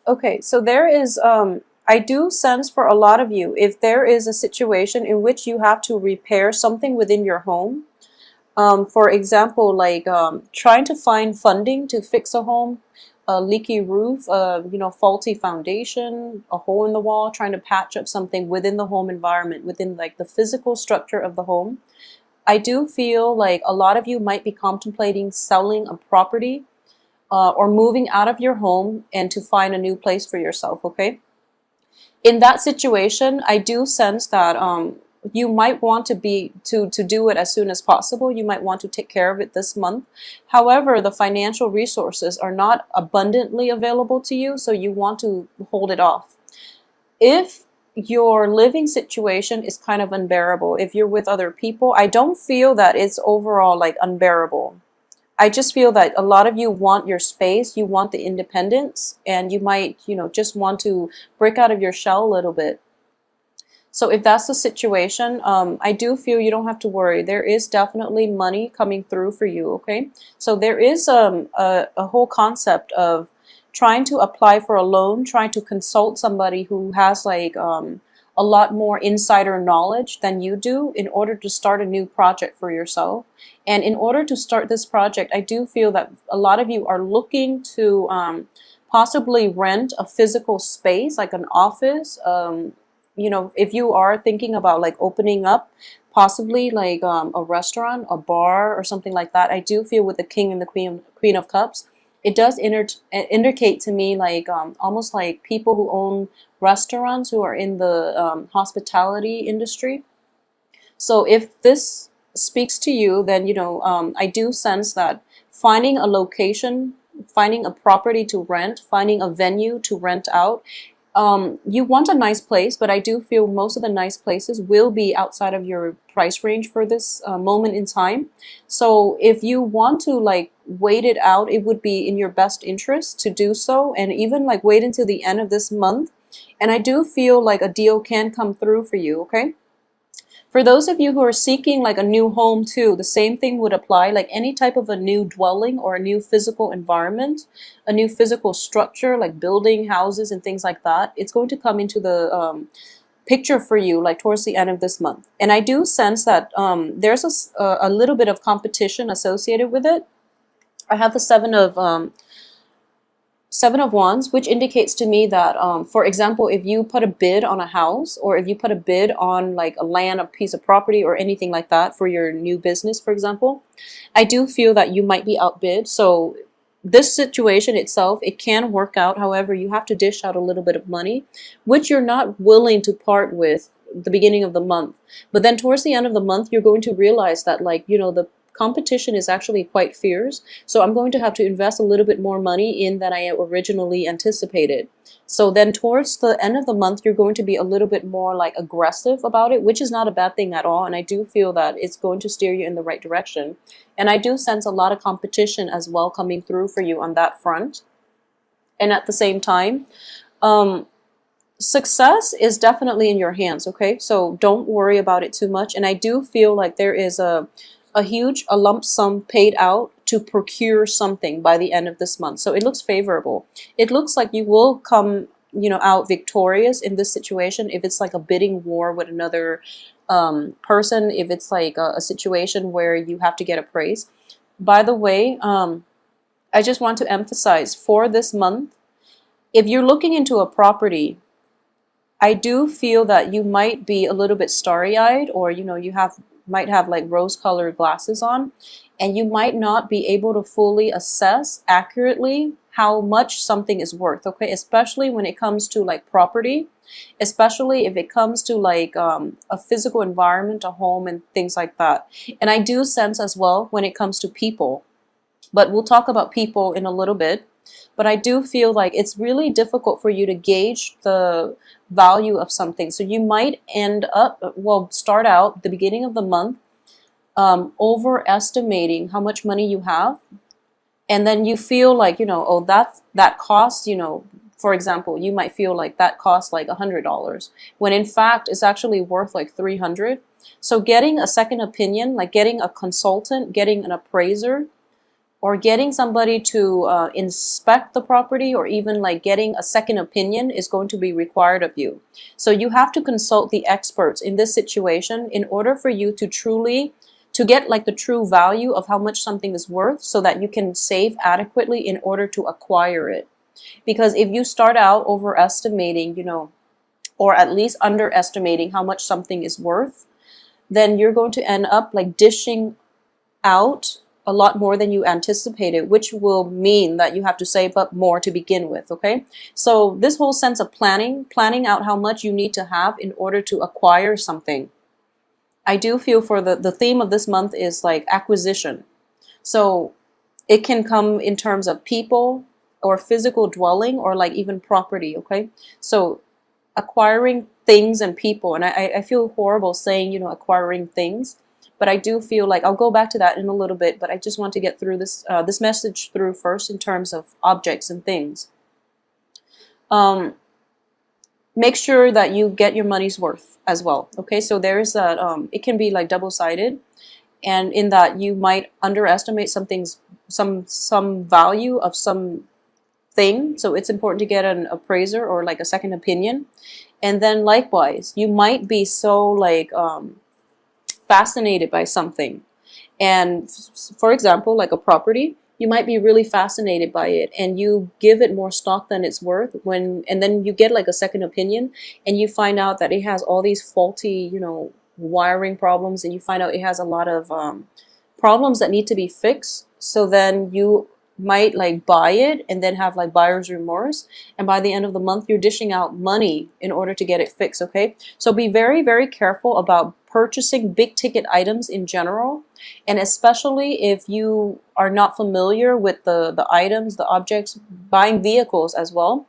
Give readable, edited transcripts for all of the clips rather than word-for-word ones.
Okay, so there is, I do sense for a lot of you, if there is a situation in which you have to repair something within your home, for example, like trying to find funding to fix a home, a leaky roof, faulty foundation, a hole in the wall, trying to patch up something within the home environment, within like the physical structure of the home. I do feel like a lot of you might be contemplating selling a property or moving out of your home and to find a new place for yourself, okay? In that situation, I do sense that you might want to do it as soon as possible. You might want to take care of it this month. However, the financial resources are not abundantly available to you, so you want to hold it off. If your living situation is kind of unbearable, if you're with other people, I don't feel that it's overall like unbearable. I just feel that a lot of you want your space, you want the independence, and you might, just want to break out of your shell a little bit. So if that's the situation, I do feel you don't have to worry. There is definitely money coming through for you, okay? So there is a whole concept of trying to apply for a loan, trying to consult somebody who has like a lot more insider knowledge than you do in order to start a new project for yourself. And in order to start this project, I do feel that a lot of you are looking to possibly rent a physical space, like an office. If you are thinking about like opening up, possibly like a restaurant, a bar, or something like that, I do feel with the King and the Queen of Cups, it does indicate to me like almost like people who own restaurants who are in the hospitality industry. So if this speaks to you, then I do sense that finding a location, finding a property to rent, finding a venue to rent out. You want a nice place, but I do feel most of the nice places will be outside of your price range for this moment in time. So if you want to like wait it out, it would be in your best interest to do so, and even like wait until the end of this month. And I do feel like a deal can come through for you, okay? For those of you who are seeking like a new home too, the same thing would apply, like any type of a new dwelling or a new physical environment, a new physical structure, like building, houses, and things like that. It's going to come into the picture for you like towards the end of this month. And I do sense that there's a little bit of competition associated with it. I have the Seven of Wands, which indicates to me that, for example, if you put a bid on a house, or if you put a bid on like a land, a piece of property, or anything like that for your new business, for example, I do feel that you might be outbid. So this situation itself, it can work out. However, you have to dish out a little bit of money, which you're not willing to part with the beginning of the month. But then towards the end of the month, you're going to realize that like, the competition is actually quite fierce. So I'm going to have to invest a little bit more money in than I originally anticipated. So then towards the end of the month, you're going to be a little bit more like aggressive about it, which is not a bad thing at all. And I do feel that it's going to steer you in the right direction. And I do sense a lot of competition as well coming through for you on that front. And at the same time, success is definitely in your hands, okay? So don't worry about it too much. And I do feel like there is a lump sum paid out to procure something by the end of this month. So it looks favorable. It looks like you will come, out victorious in this situation. If it's like a bidding war with another person, if it's like a situation where you have to get a praise. By the way, I just want to emphasize for this month, if you're looking into a property, I do feel that you might be a little bit starry-eyed, or you might have like rose-colored glasses on, and you might not be able to fully assess accurately how much something is worth, okay? Especially when it comes to like property, especially if it comes to like a physical environment, a home, and things like that. And I do sense as well when it comes to people, but we'll talk about people in a little bit. But I do feel like it's really difficult for you to gauge the value of something. So you might start out the beginning of the month overestimating how much money you have. And then you feel like, oh, that costs, for example, you might feel like that costs like $100, when in fact it's actually worth like 300. So getting a second opinion, like getting a consultant, getting an appraiser, or getting somebody to inspect the property, or even like getting a second opinion is going to be required of you. So you have to consult the experts in this situation in order for you to truly to get like the true value of how much something is worth, so that you can save adequately in order to acquire it. Because if you start out overestimating, or at least underestimating how much something is worth, then you're going to end up like dishing out a lot more than you anticipated, which will mean that you have to save up more to begin with, okay? So this whole sense of planning out how much you need to have in order to acquire something. I do feel for the theme of this month is like acquisition. So it can come in terms of people or physical dwelling, or like even property, okay? So acquiring things and people, and I feel horrible saying, acquiring things, but I do feel like I'll go back to that in a little bit, but I just want to get through this message through first in terms of objects and things. Make sure that you get your money's worth as well, okay? So there's that, it can be like double-sided, and in that you might underestimate some value of some thing, so it's important to get an appraiser or like a second opinion. And then likewise, you might be so like fascinated by something, and for example, like a property, you might be really fascinated by it and you give it more stock than it's worth, and then you get like a second opinion and you find out that it has all these faulty, wiring problems, and you find out it has a lot of problems that need to be fixed. So then you might like buy it and then have like buyer's remorse, and by the end of the month you're dishing out money in order to get it fixed, okay? So be very, very careful about purchasing big ticket items in general, and especially if you are not familiar with the items, the objects. Buying vehicles as well.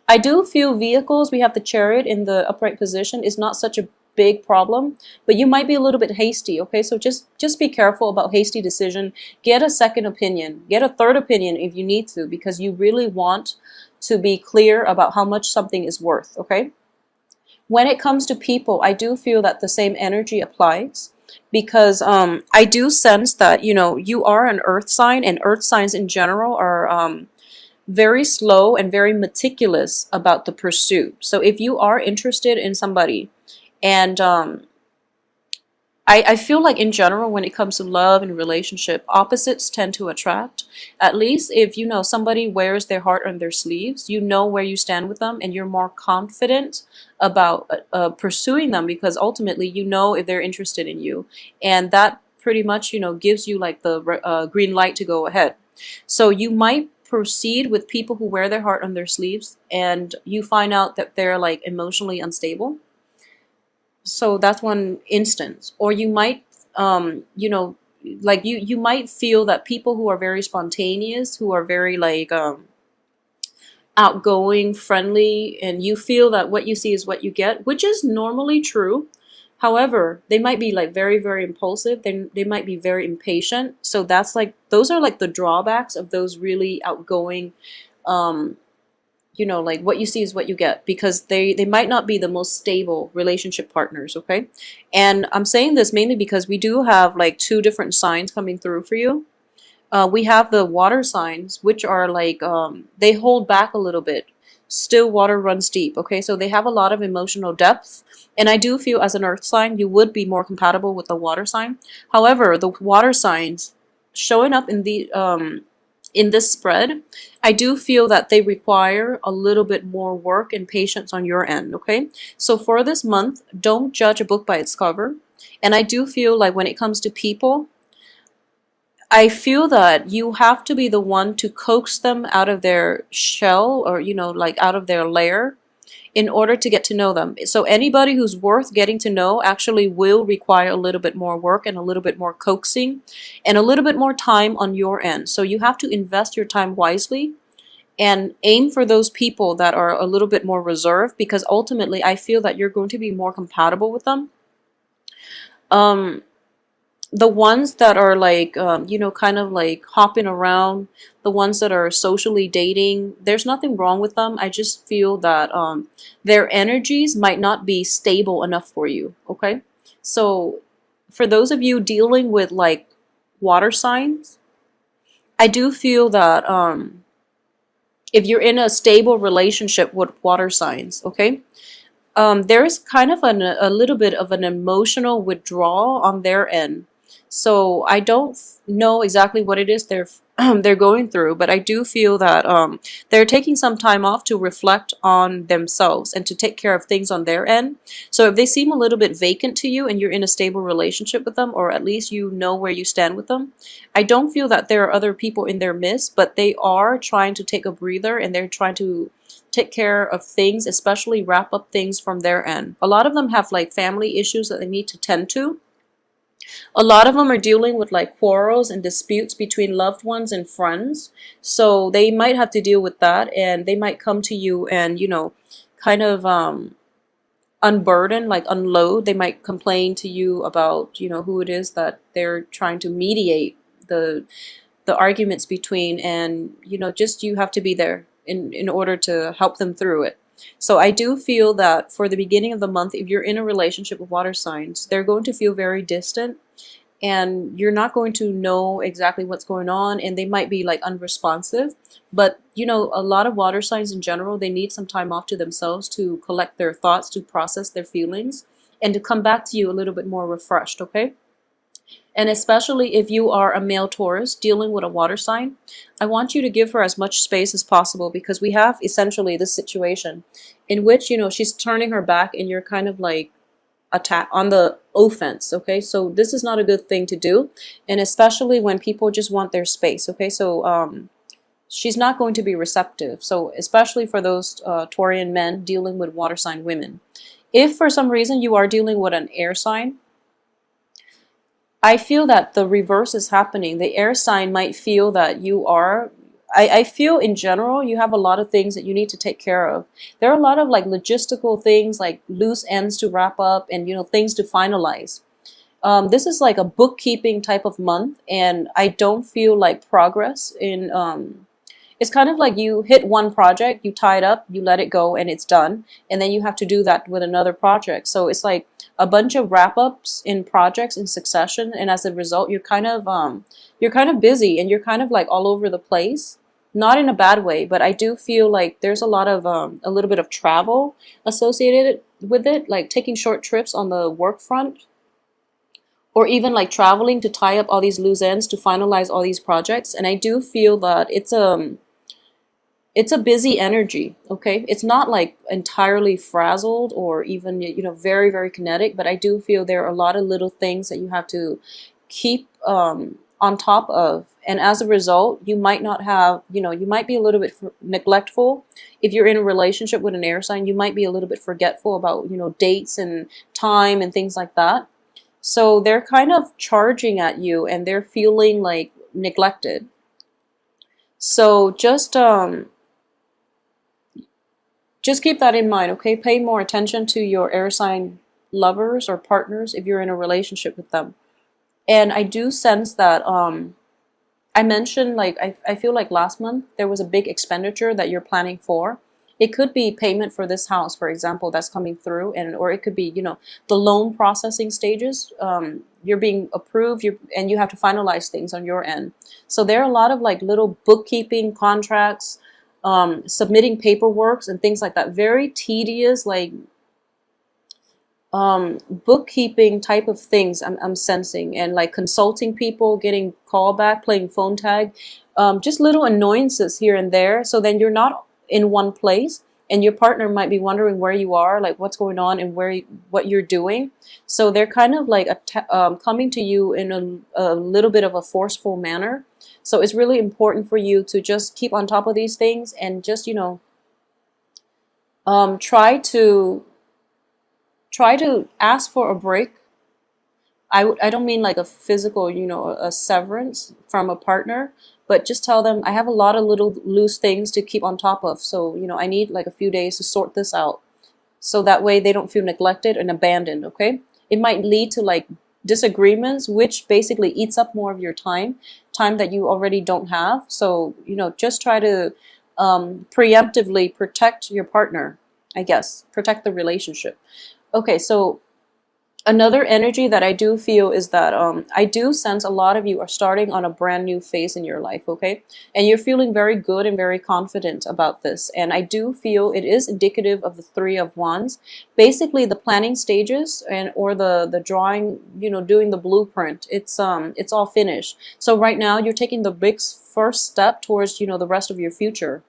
I do feel vehicles, we have the Chariot in the upright position, is not such a big problem, but you might be a little bit hasty, okay? So just be careful about hasty decision. Get a second opinion, get a third opinion if you need to, because you really want to be clear about how much something is worth, okay? When it comes to people, I do feel that the same energy applies, because I do sense that, you are an earth sign, and earth signs in general are very slow and very meticulous about the pursuit. So if you are interested in somebody, and I feel like in general, when it comes to love and relationship, opposites tend to attract. At least if somebody wears their heart on their sleeves, you know where you stand with them, and you're more confident about pursuing them, because ultimately you know if they're interested in you, and that pretty much gives you like the green light to go ahead. So you might proceed with people who wear their heart on their sleeves, and you find out that they're like emotionally unstable. So that's one instance. Or you might, like you might feel that people who are very spontaneous, who are very like outgoing, friendly, and you feel that what you see is what you get, which is normally true. However, they might be like very, very impulsive. They might be very impatient. So that's like, those are like the drawbacks of those really outgoing, like what you see is what you get, because they might not be the most stable relationship partners, okay? And I'm saying this mainly because we do have like two different signs coming through for you. We have the water signs, which are like, they hold back a little bit. Still water runs deep, okay? So they have a lot of emotional depth. And I do feel as an earth sign, you would be more compatible with the water sign. However, the water signs showing up in this spread, I do feel that they require a little bit more work and patience on your end, okay? So for this month, don't judge a book by its cover. And I do feel like when it comes to people, I feel that you have to be the one to coax them out of their shell, or, like out of their lair, in order to get to know them. So anybody who's worth getting to know actually will require a little bit more work and a little bit more coaxing and a little bit more time on your end. So you have to invest your time wisely and aim for those people that are a little bit more reserved, because ultimately I feel that you're going to be more compatible with them. The ones that are like, kind of like hopping around, the ones that are socially dating, there's nothing wrong with them. I just feel that their energies might not be stable enough for you, okay? So for those of you dealing with like water signs, I do feel that if you're in a stable relationship with water signs, okay, there's kind of a little bit of an emotional withdrawal on their end. So I don't know exactly what it is they're going through, but I do feel that they're taking some time off to reflect on themselves and to take care of things on their end. So if they seem a little bit vacant to you and you're in a stable relationship with them, or at least you know where you stand with them, I don't feel that there are other people in their midst, but they are trying to take a breather and they're trying to take care of things, especially wrap up things from their end. A lot of them have like family issues that they need to tend to. A lot of them are dealing with like quarrels and disputes between loved ones and friends. So they might have to deal with that, and they might come to you and, kind of unburden, like unload. They might complain to you about, who it is that they're trying to mediate the arguments between, and just you have to be there in order to help them through it. So I do feel that for the beginning of the month, if you're in a relationship with water signs, they're going to feel very distant, and you're not going to know exactly what's going on, and they might be like unresponsive. But a lot of water signs in general, they need some time off to themselves to collect their thoughts, to process their feelings, and to come back to you a little bit more refreshed, okay? And especially if you are a male Taurus dealing with a water sign, I want you to give her as much space as possible, because we have essentially this situation in which, she's turning her back and you're kind of like attack on the offense, okay? So this is not a good thing to do, and especially when people just want their space, okay? So she's not going to be receptive. So especially for those Taurian men dealing with water sign women. If for some reason you are dealing with an air sign, I feel that the reverse is happening. The air sign might feel that you are, I feel in general, you have a lot of things that you need to take care of. There are a lot of like logistical things, like loose ends to wrap up and, things to finalize. This is like a bookkeeping type of month, and I don't feel like progress in, it's kind of like you hit one project, you tie it up, you let it go, and it's done. And then you have to do that with another project. So it's like a bunch of wrap-ups in projects in succession, and as a result, you're kind of busy, and you're kind of like all over the place. Not in a bad way, but I do feel like there's a lot of a little bit of travel associated with it, like taking short trips on the work front, or even like traveling to tie up all these loose ends to finalize all these projects. And I do feel that it's a busy energy, okay? It's not like entirely frazzled or even, very, very kinetic, but I do feel there are a lot of little things that you have to keep on top of. And as a result, you might not have, you might be a little bit neglectful. If you're in a relationship with an air sign, you might be a little bit forgetful about, dates and time and things like that. So they're kind of charging at you, and they're feeling like neglected. So just keep that in mind, okay? Pay more attention to your air sign lovers or partners if you're in a relationship with them. And I do sense that I mentioned, like, I feel like last month there was a big expenditure that you're planning for. It could be payment for this house, for example, that's coming through, or it could be, the loan processing stages. You're being approved, and you have to finalize things on your end. So there are a lot of like little bookkeeping contracts, submitting paperwork and things like that. Very tedious, like bookkeeping type of things I'm sensing, and like consulting people, getting callback, playing phone tag, just little annoyances here and there. So then you're not in one place, and your partner might be wondering where you are, like what's going on and what you're doing. So they're kind of like coming to you in a little bit of a forceful manner. So it's really important for you to just keep on top of these things, and just try to ask for a break. I don't mean like a physical, a severance from a partner, but just tell them, I have a lot of little loose things to keep on top of. So, I need like a few days to sort this out. So that way they don't feel neglected and abandoned, okay? It might lead to like disagreements, which basically eats up more of your time that you already don't have. So, just try to preemptively protect your partner, I guess, protect the relationship. Okay, so Another energy that I do feel is that I do sense a lot of you are starting on a brand new phase in your life, okay? And you're feeling very good and very confident about this. And I do feel it is indicative of the Three of Wands. Basically, the planning stages and or the drawing, you know, doing the blueprint. It's all finished. So right now you're taking the big first step towards, you know, the rest of your future.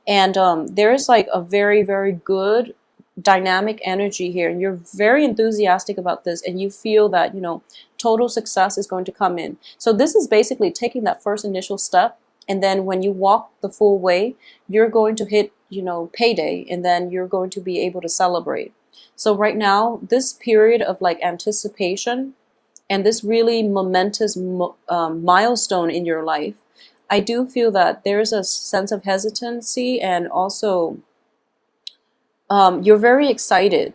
And there's like a very, very good dynamic energy here, and you're very enthusiastic about this, and you feel that, you know, total success is going to come in. So this is basically taking that first initial step, and then when you walk the full way, you're going to hit, you know, payday, and then you're going to be able to celebrate. So right now, this period of like anticipation and this really momentous milestone in your life, I do feel that there's a sense of hesitancy, and also you're very excited.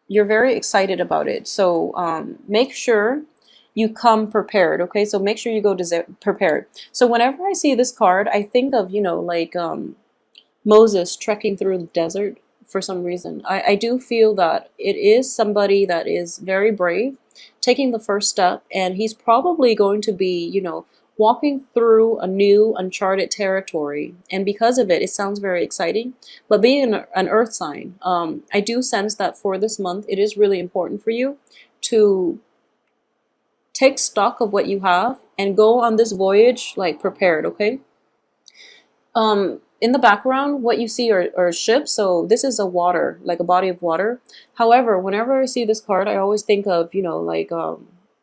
You're very excited about it. So make sure you come prepared, okay? So make sure you go prepared. So whenever I see this card, I think of, you know, like Moses trekking through the desert for some reason. I do feel that it is somebody that is very brave, taking the first step, and he's probably going to be, you know, walking through a new uncharted territory. And because of it, it sounds very exciting. But being an earth sign, I do sense that for this month, it is really important for you to take stock of what you have and go on this voyage like prepared, okay? In the background, what you see are ships. So this is a water, like a body of water. However, whenever I see this card, I always think of, you know, like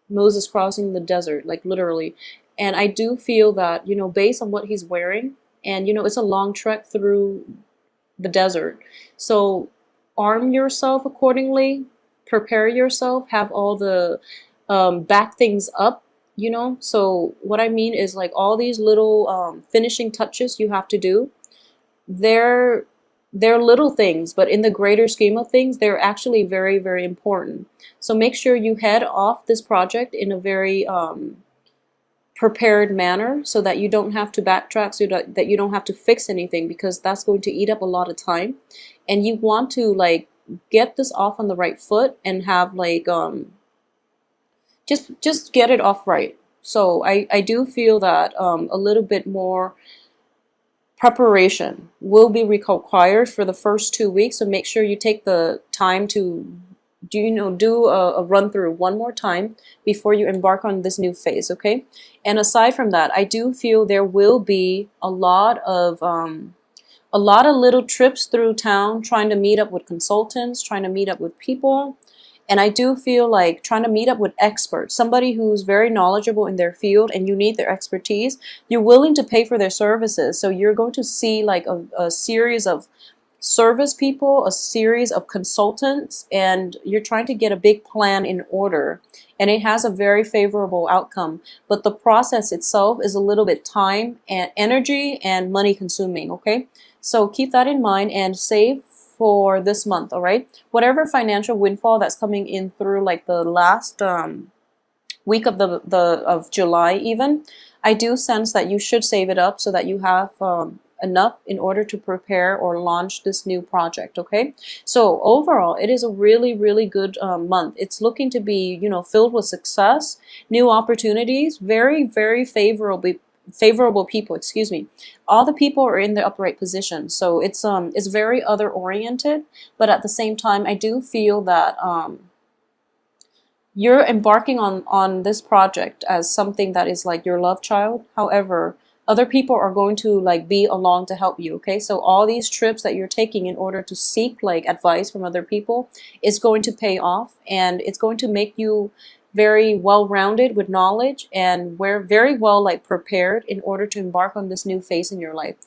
Moses crossing the desert, like literally. And I do feel that, you know, based on what he's wearing, and, you know, it's a long trek through the desert. So arm yourself accordingly, prepare yourself, have all the back things up, you know. So what I mean is like all these little finishing touches you have to do. They're they're little things, but in the greater scheme of things, they're actually very, very important. So make sure you head off this project in a very prepared manner, so that you don't have to backtrack, so that you don't have to fix anything, because that's going to eat up a lot of time. And you want to like get this off on the right foot and have like just get it off right. So I do feel that a little bit more preparation will be required for the first 2 weeks. So make sure you take the time to do a run through one more time before you embark on this new phase, okay? And aside from that, I do feel there will be a lot of little trips through town, trying to meet up with consultants, trying to meet up with people. And I do feel like trying to meet up with experts, somebody who's very knowledgeable in their field, and you need their expertise. You're willing to pay for their services. So you're going to see like a series of service people, a series of consultants, and you're trying to get a big plan in order. And it has a very favorable outcome. But the process itself is a little bit time and energy and money consuming, okay? So keep that in mind and save for this month, all right? Whatever financial windfall that's coming in through like the last week of of July even, I do sense that you should save it up so that you have enough in order to prepare or launch this new project, okay? So overall, it is a really, really good month. It's looking to be, you know, filled with success, new opportunities, very, very favorable people, excuse me. All the people are in the upright position, so it's very other oriented, but at the same time I do feel that you're embarking on this project as something that is like your love child. However, other people are going to like be along to help you, okay? So all these trips that you're taking in order to seek like advice from other people is going to pay off, and it's going to make you very well-rounded with knowledge, and we're very well like prepared in order to embark on this new phase in your life.